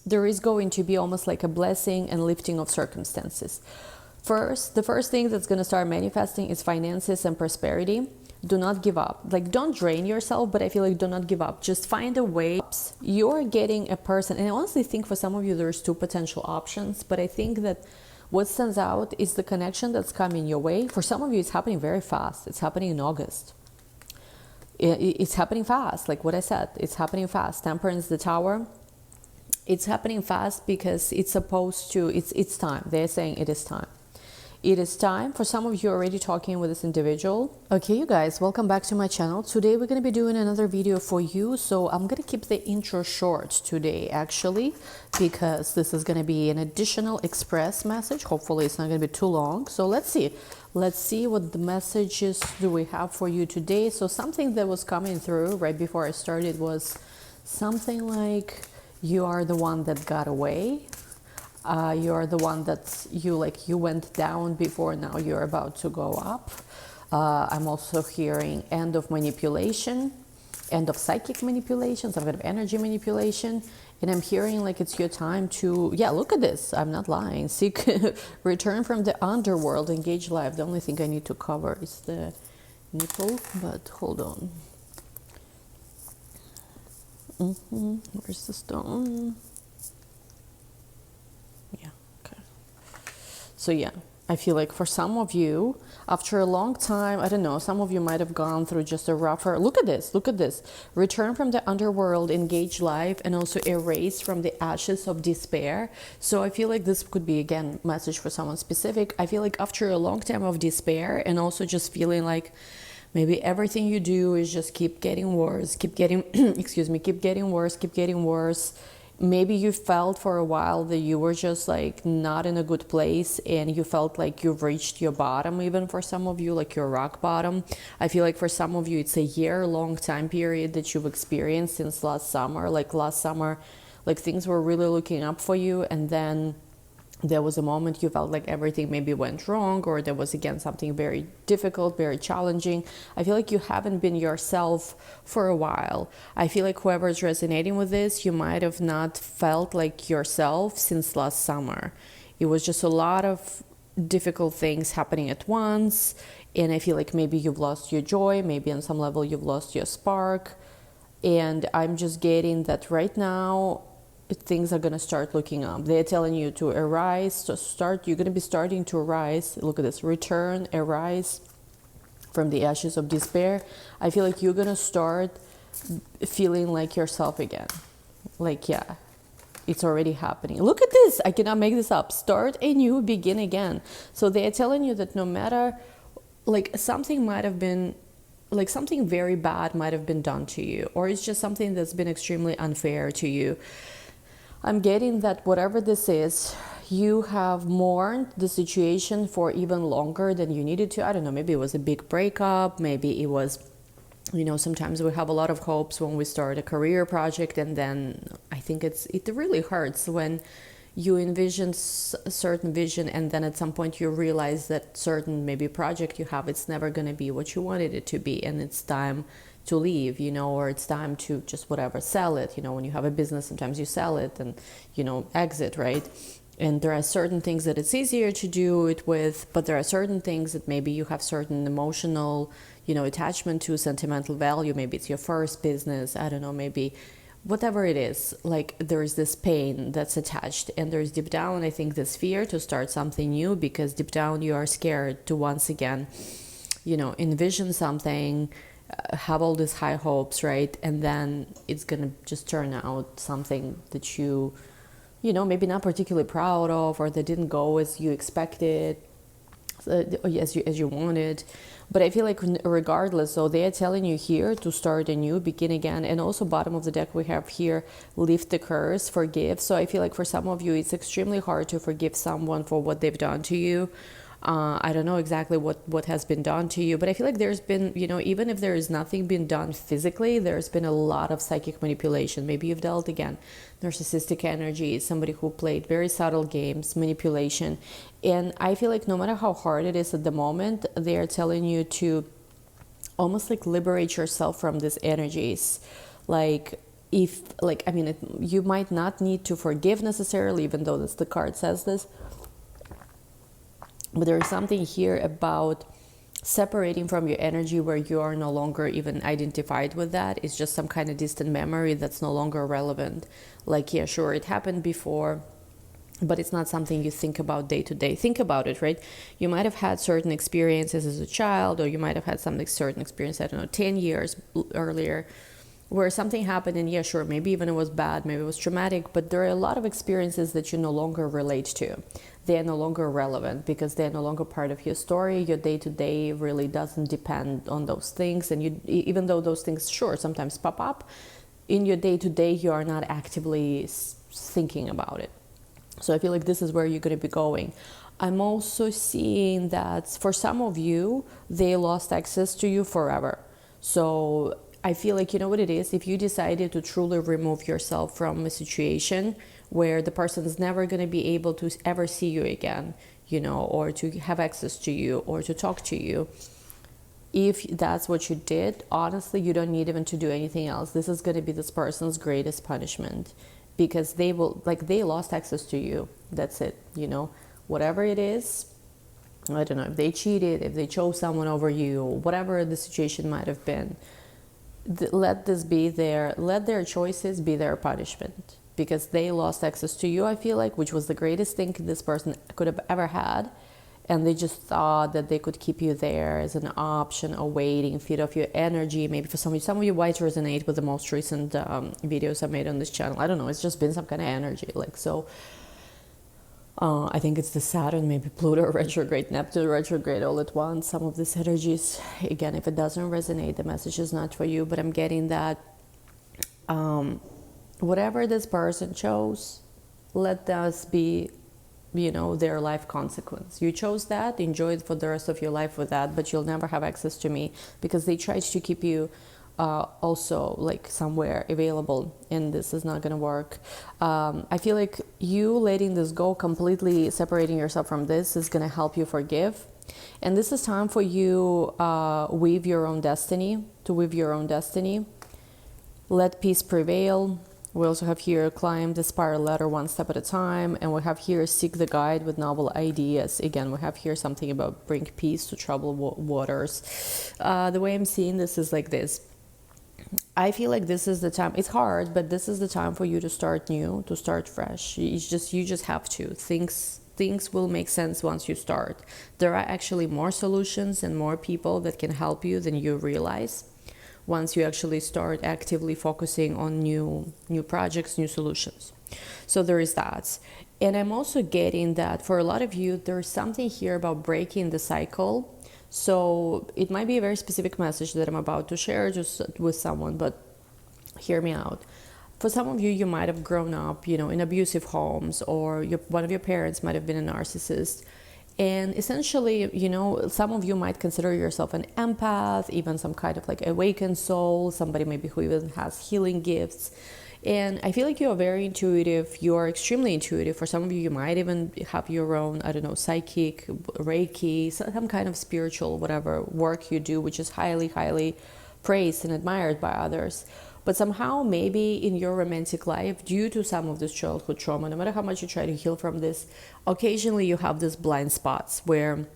there is going to be almost like a blessing and lifting of circumstances. The first thing that's going to start manifesting is finances and prosperity. Do not give up. Like, don't drain yourself, but I feel like do not give up. Just find a way. You're getting a person, and I honestly think for some of you there's two potential options, but I think that what stands out is the connection that's coming your way. For some of you, it's happening very fast. It's happening in August. It's happening fast, like what I said. It's happening fast. Temperance, the Tower. It's happening fast because it's supposed to, it's time. They're saying it is time. It is time. For some of you already talking with this individual. Okay, you guys, welcome back to my channel. Today we're going to be doing another video for you. So I'm going to keep the intro short today, actually, because this is going to be an additional express message. Hopefully it's not going to be too long. So let's see. Let's see what the messages do we have for you today. So something that was coming through right before I started was something like, you are the one that got away. You're the one that you went down before, now you're about to go up. I'm also hearing end of manipulation, end of psychic manipulation, some kind of energy manipulation. And I'm hearing like it's your time to, yeah, look at this. I'm not lying. Seek, return from the underworld, engage life. The only thing I need to cover is the nipple, but hold on. Where's the stone? Yeah, okay. So yeah, I feel like for some of you, after a long time, I don't know, some of you might have gone through just a rougher, look at this, return from the underworld, engage life, and also erase from the ashes of despair. So I feel like this could be, again, message for someone specific. I feel like after a long time of despair, and also just feeling like maybe everything you do is just keep getting worse, keep getting, keep getting worse. Maybe you felt for a while that you were just like not in a good place, and you felt like you've reached your bottom, even for some of you, like your rock bottom. I feel like for some of you, it's a year-long time period that you've experienced since last summer. Like last summer, like things were really looking up for you, and then there was a moment you felt like everything maybe went wrong, or there was again something very difficult, very challenging. I feel like you haven't been yourself for a while. I feel like whoever is resonating with this, you might have not felt like yourself since last summer. It was just a lot of difficult things happening at once, and I feel like maybe you've lost your joy, maybe on some level you've lost your spark. And I'm just getting that right now things are going to start looking up. They're telling you to arise, to start. You're going to be starting to arise. Look at this. Return, arise from the ashes of despair. I feel like you're going to start feeling like yourself again. Like, yeah, it's already happening. Look at this. I cannot make this up. Start anew, begin again. So they're telling you that no matter, like, something might have been, like something very bad might have been done to you, or it's just something that's been extremely unfair to you. I'm getting that whatever this is, you have mourned the situation for even longer than you needed to. I don't know, maybe it was a big breakup, maybe it was, you know, sometimes we have a lot of hopes when we start a career project, and then I think it really hurts when you envision a certain vision, and then at some point you realize that certain maybe project you have, it's never going to be what you wanted it to be, and it's time to leave, you know, or it's time to just whatever, sell it. You know, when you have a business, sometimes you sell it and, you know, exit, right? And there are certain things that it's easier to do it with, but there are certain things that maybe you have certain emotional, you know, attachment to, sentimental value. Maybe it's your first business, I don't know, maybe whatever it is, like there is this pain that's attached, and there's deep down, I think, this fear to start something new, because deep down you are scared to once again, you know, envision something, have all these high hopes, right? And then it's gonna just turn out something that you know, maybe not particularly proud of, or that didn't go as you expected, as you wanted. But I feel like regardless, so they are telling you here to start anew, begin again. And also bottom of the deck we have here, lift the curse, forgive. So I feel like for some of you, it's extremely hard to forgive someone for what they've done to you. I don't know exactly what has been done to you, but I feel like there's been, you know, even if there is nothing been done physically, there's been a lot of psychic manipulation. Maybe you've dealt, again, narcissistic energy, somebody who played very subtle games, manipulation. And I feel like no matter how hard it is at the moment, they are telling you to almost like liberate yourself from these energies. Like, if like, I mean, you might not need to forgive necessarily, even though the card says this, but there is something here about separating from your energy where you are no longer even identified with that. It's just some kind of distant memory that's no longer relevant. Like, yeah, sure, it happened before, but it's not something you think about day to day. Think about it, right? You might have had certain experiences as a child, or you might have had certain experience, I don't know, 10 years earlier, where something happened, and yeah, sure, maybe even it was bad, maybe it was traumatic, but there are a lot of experiences that you no longer relate to. They are no longer relevant because they're no longer part of your story. Your day-to-day really doesn't depend on those things, and you, even though those things, sure, sometimes pop up, in your day-to-day, you are not actively thinking about it. So I feel like this is where you're going to be going. I'm also seeing that for some of you, they lost access to you forever. So I feel like, you know what it is? If you decided to truly remove yourself from a situation where the person is never going to be able to ever see you again, you know, or to have access to you or to talk to you, if that's what you did, honestly, you don't need even to do anything else. This is going to be this person's greatest punishment, because they will, like, they lost access to you. That's it, you know, whatever it is. I don't know if they cheated, if they chose someone over you, whatever the situation might have been. Let this be let their choices be their punishment, because they lost access to you, I feel like, which was the greatest thing this person could have ever had. And they just thought that they could keep you there as an option, or waiting, feed off your energy. Maybe for some of you might resonate with the most recent videos I made on this channel. I don't know, it's just been some kind of energy. Like, so I think it's the Saturn, maybe Pluto retrograde, Neptune retrograde all at once. Some of these energies, again, if it doesn't resonate, the message is not for you. But I'm getting that whatever this person chose, let this be, you know, their life consequence. You chose that, enjoy it for the rest of your life with that, but you'll never have access to me, because they tried to keep you also like somewhere available, and this is not going to work. I feel like you letting this go, completely separating yourself from this, is going to help you forgive. And this is time for you weave your own destiny, to weave your own destiny. Let peace prevail. We also have here climb the spiral ladder one step at a time, and we have here seek the guide with novel ideas. Again, we have here something about bring peace to troubled waters. The way I'm seeing this is like this. I feel like this is the time. It's hard, but this is the time for you to start new, to start fresh. You just have to. Things will make sense once you start. There are actually more solutions and more people that can help you than you realize, once you actually start actively focusing on new projects, new solutions. So there is that. And I'm also getting that for a lot of you, there's something here about breaking the cycle. So it might be a very specific message that I'm about to share just with someone, but hear me out. For some of you, you might have grown up, you know, in abusive homes, or one of your parents might have been a narcissist. And essentially, you know, some of you might consider yourself an empath, even some kind of like awakened soul, somebody maybe who even has healing gifts. And I feel like you are very intuitive. You are extremely intuitive. For some of you, you might even have your own, I don't know, psychic, Reiki, some kind of spiritual, whatever work you do, which is highly, highly praised and admired by others. But somehow, maybe in your romantic life, due to some of this childhood trauma, no matter how much you try to heal from this, occasionally you have these blind spots where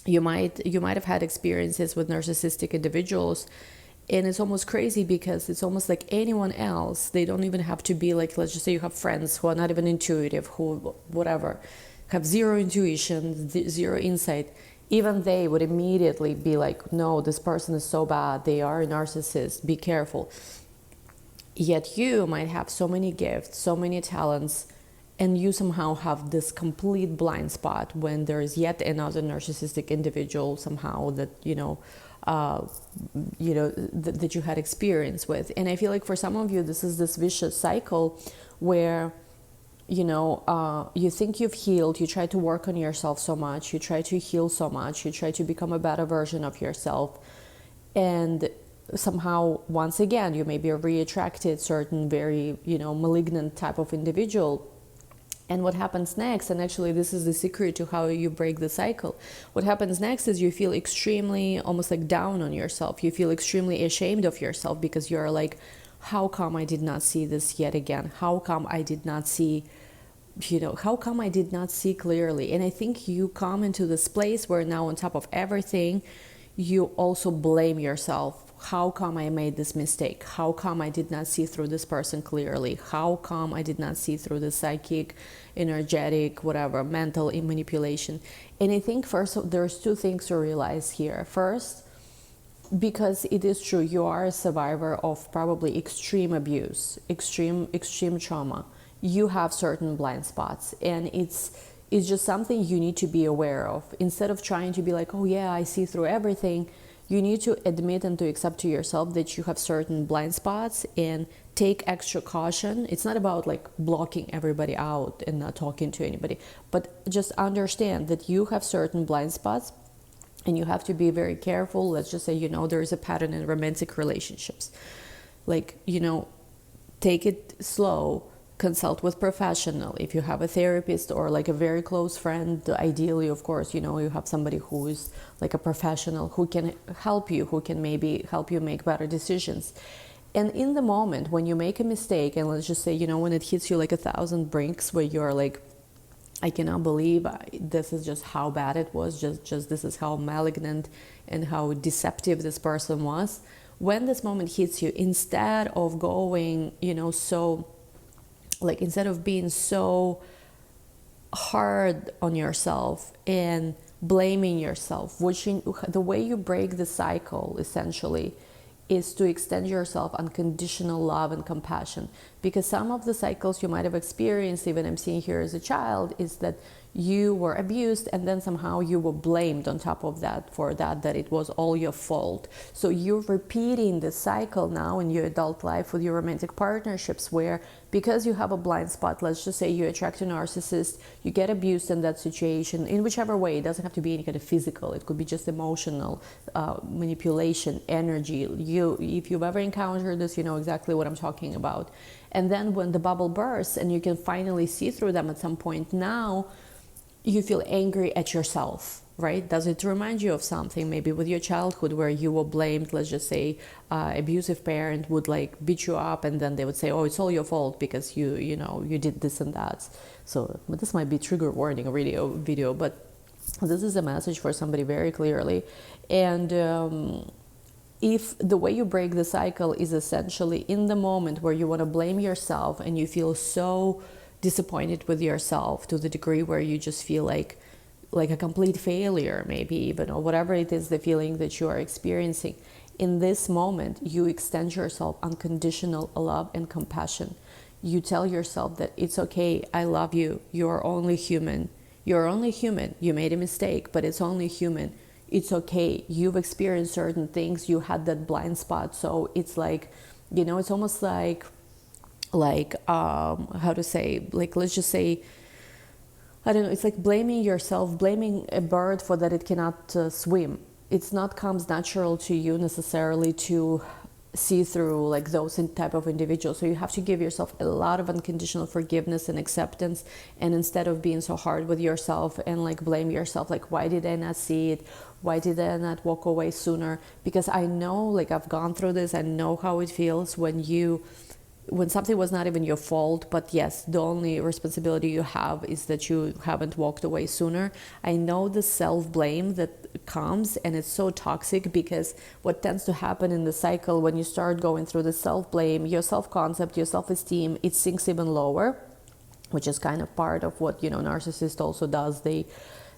you might have had experiences with narcissistic individuals. And it's almost crazy, because it's almost like anyone else. They don't even have to be like, let's just say you have friends who are not even intuitive, who, whatever, have zero intuition, zero insight. Even they would immediately be like, no, this person is so bad. They are a narcissist. Be careful. Yet you might have so many gifts, so many talents, and you somehow have this complete blind spot when there is yet another narcissistic individual somehow that, that you had experience with. And I feel like for some of you, this is this vicious cycle where, you think you've healed, you try to work on yourself so much, you try to heal so much, you try to become a better version of yourself. And somehow, once again, you maybe re-attracted certain very, malignant type of individual. And what happens next, and actually this is the secret to how you break the cycle, what happens next is you feel extremely, almost like down on yourself. You feel extremely ashamed of yourself, because you're like, how come I did not see this yet again? How come I did not see, how come I did not see clearly? And I think you come into this place where now, on top of everything, you also blame yourself. How come I made this mistake? How come I did not see through this person clearly? How come I did not see through the psychic, energetic, whatever, mental manipulation? And I think first, there's two things to realize here. First, because it is true, you are a survivor of probably extreme abuse, extreme trauma. You have certain blind spots, and it's just something you need to be aware of. Instead of trying to be like, oh yeah, I see through everything, you need to admit and to accept to yourself that you have certain blind spots and take extra caution. It's not about like blocking everybody out and not talking to anybody, but just understand that you have certain blind spots and you have to be very careful. Let's just say, there is a pattern in romantic relationships. Like, take it slow. Consult with professional. If you have a therapist or like a very close friend, ideally, of course, you have somebody who is like a professional who can help you, who can maybe help you make better decisions. And in the moment when you make a mistake, and let's just say, when it hits you like 1,000 bricks where you're like, I cannot believe this is just how bad it was, just this is how malignant and how deceptive this person was. When this moment hits you, instead of going, instead of being so hard on yourself and blaming yourself, the way you break the cycle essentially is to extend yourself unconditional love and compassion. Because some of the cycles you might have experienced, even I'm seeing here as a child, is that you were abused and then somehow you were blamed on top of that for that it was all your fault. So you're repeating the cycle now in your adult life with your romantic partnerships, where because you have a blind spot, let's just say you attract a narcissist, you get abused in that situation, in whichever way. It doesn't have to be any kind of physical, it could be just emotional manipulation, energy. If you've ever encountered this, you know exactly what I'm talking about. And then when the bubble bursts and you can finally see through them at some point, now you feel angry at yourself, right? Does it remind you of something maybe with your childhood where you were blamed? Let's just say abusive parent would like beat you up, and then they would say, oh, it's all your fault because you did this and that. So this might be trigger warning video, but this is a message for somebody very clearly. And if the way you break the cycle is essentially in the moment where you want to blame yourself and you feel so disappointed with yourself to the degree where you just feel like a complete failure, maybe even, or whatever it is, the feeling that you are experiencing, in this moment you extend yourself unconditional love and compassion. You tell yourself that it's okay, I love you, you're only human, you made a mistake, but it's only human. It's okay, you've experienced certain things, you had that blind spot. So it's like, it's almost like how to say, like, let's just say, I don't know, it's like blaming yourself, blaming a bird for that it cannot swim. It's not comes natural to you necessarily to see through like those type of individuals. So you have to give yourself a lot of unconditional forgiveness and acceptance, and instead of being so hard with yourself and like blame yourself, like, why did I not see it, why did I not walk away sooner? Because I know, like, I've gone through this, I know how it feels when something was not even your fault, but yes, the only responsibility you have is that you haven't walked away sooner. I know the self-blame that comes, and it's so toxic, because what tends to happen in the cycle when you start going through the self-blame, your self-concept, your self-esteem, it sinks even lower, which is kind of part of what, narcissist also does.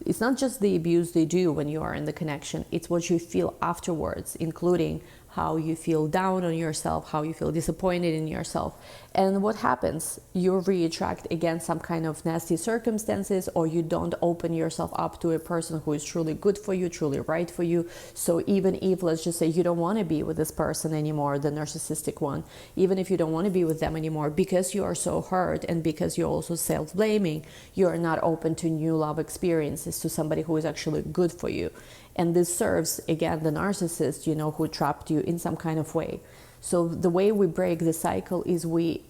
It's not just the abuse they do when you are in the connection, it's what you feel afterwards, including how you feel down on yourself, how you feel disappointed in yourself. And what happens? You re-attract again some kind of nasty circumstances, or you don't open yourself up to a person who is truly good for you, truly right for you. So even if, let's just say, you don't want to be with this person anymore, the narcissistic one, even if you don't want to be with them anymore, because you are so hurt and because you're also self-blaming, you are not open to new love experiences, to somebody who is actually good for you. And this serves, again, the narcissist, who trapped you in some kind of way. So the way we break the cycle is we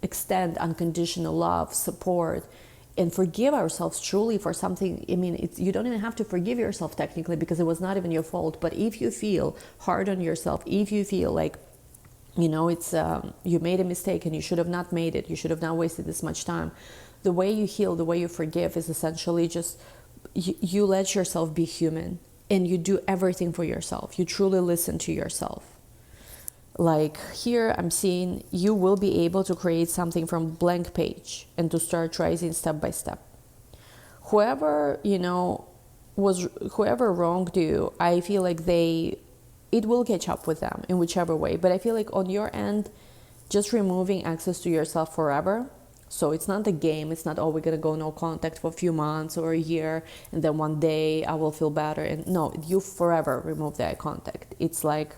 extend unconditional love, support, and forgive ourselves truly for something. I mean, you don't even have to forgive yourself technically, because it was not even your fault. But if you feel hard on yourself, if you feel like You know, it's you made a mistake and you should have not made it. You should have not wasted this much time. The way you heal, the way you forgive is essentially just you let yourself be human, and you do everything for yourself. You truly listen to yourself. Like here I'm seeing you will be able to create something from blank page and to start rising step by step. Whoever, you know, whoever wronged you, I feel like it will catch up with them in whichever way. But I feel like on your end, just removing access to yourself forever. So it's not a game. It's not, oh, we're going to go no contact for a few months or a year, and then one day I will feel better. And no, you forever remove the eye contact. It's like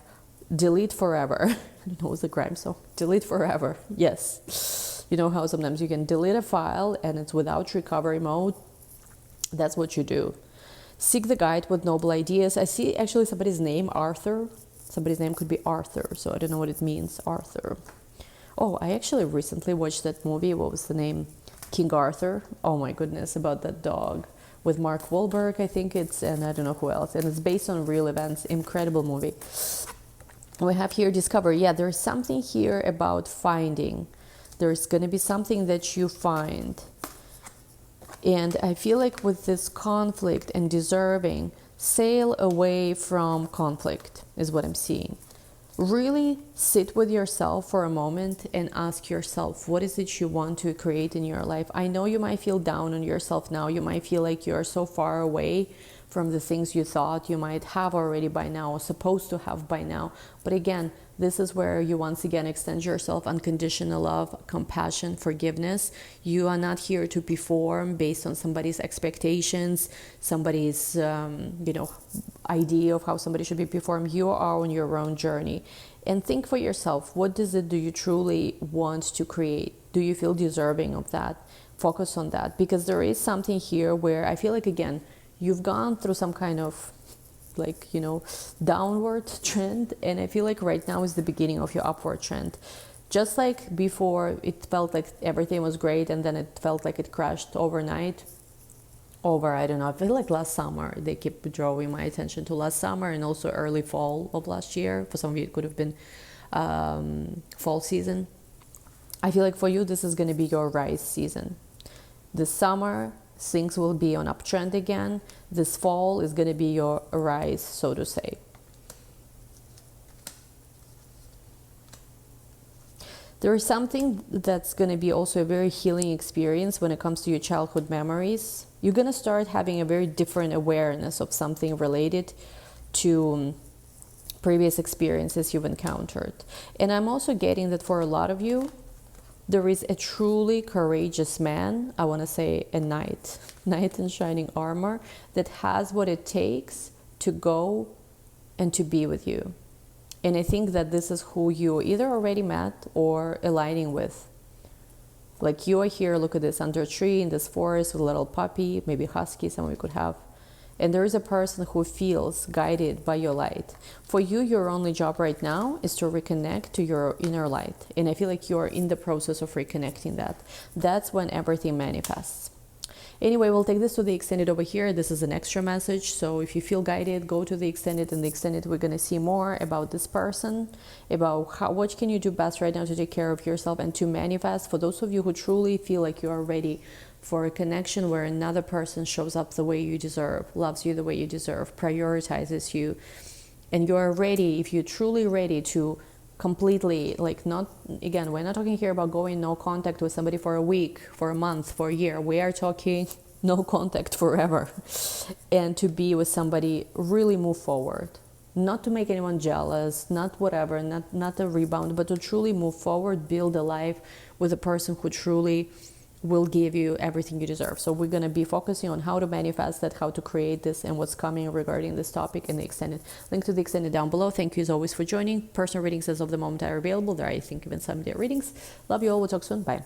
delete forever. I don't know what's the crime, so delete forever. Yes. You know how sometimes you can delete a file and it's without recovery mode? That's what you do. Seek the guide with noble ideas. I see actually somebody's name, Arthur. Somebody's name could be Arthur, so I don't know what it means, Arthur. Oh, I actually recently watched that movie. What was the name? King Arthur. Oh my goodness, about that dog. With Mark Wahlberg, I think it's, and I don't know who else. And it's based on real events. Incredible movie. We have here discover. Yeah, there's something here about finding. There's going to be something that you find. And I feel like with this conflict and deserving, sail away from conflict is what I'm seeing. Really sit with yourself for a moment and ask yourself, what is it you want to create in your life? I know you might feel down on yourself now. You might feel like you're so far away from the things you thought you might have already by now or supposed to have by now. But again, this is where you once again extend yourself unconditional love, compassion, forgiveness. You are not here to perform based on somebody's expectations, somebody's idea of how somebody should be performed. You are on your own journey. And think for yourself, what do you truly want to create? Do you feel deserving of that? Focus on that, because there is something here where I feel like, again, you've gone through some kind of downward trend, and I feel like right now is the beginning of your upward trend. Just like before, it felt like everything was great, and then it felt like it crashed overnight. I don't know, I feel like last summer, they keep drawing my attention to last summer and also early fall of last year. For some of you, it could have been fall season. I feel like for you, this is going to be your rise season. This summer, things will be on uptrend again. This fall is going to be your rise, so to say. There is something that's going to be also a very healing experience when it comes to your childhood memories. You're going to start having a very different awareness of something related to previous experiences you've encountered. And I'm also getting that for a lot of you, there is a truly courageous man, I want to say a knight in shining armor, that has what it takes to go and to be with you. And I think that this is who you either already met or aligning with. Like you are here, look at this, under a tree in this forest with a little puppy, maybe husky, some of you could have. And there is a person who feels guided by your light. For you, your only job right now is to reconnect to your inner light. And I feel like you're in the process of reconnecting that. That's when everything manifests. Anyway, we'll take this to the extended over here. This is an extra message. So if you feel guided, go to the extended. In the extended, we're going to see more about this person, about what can you do best right now to take care of yourself and to manifest. For those of you who truly feel like you are ready for a connection where another person shows up the way you deserve, loves you the way you deserve, prioritizes you, and you're ready, if you're truly ready to completely, not, again, we're not talking here about going no contact with somebody for a week, for a month, for a year. We are talking no contact forever. And to be with somebody, really move forward. Not to make anyone jealous, not whatever, not a rebound, but to truly move forward, build a life with a person who truly will give you everything you deserve. So we're going to be focusing on how to manifest that, how to create this, and what's coming regarding this topic in the extended. Link to the extended down below. Thank you as always for joining. Personal readings as of the moment are available. There are, I think, even some day readings. Love you all. We'll talk soon. Bye.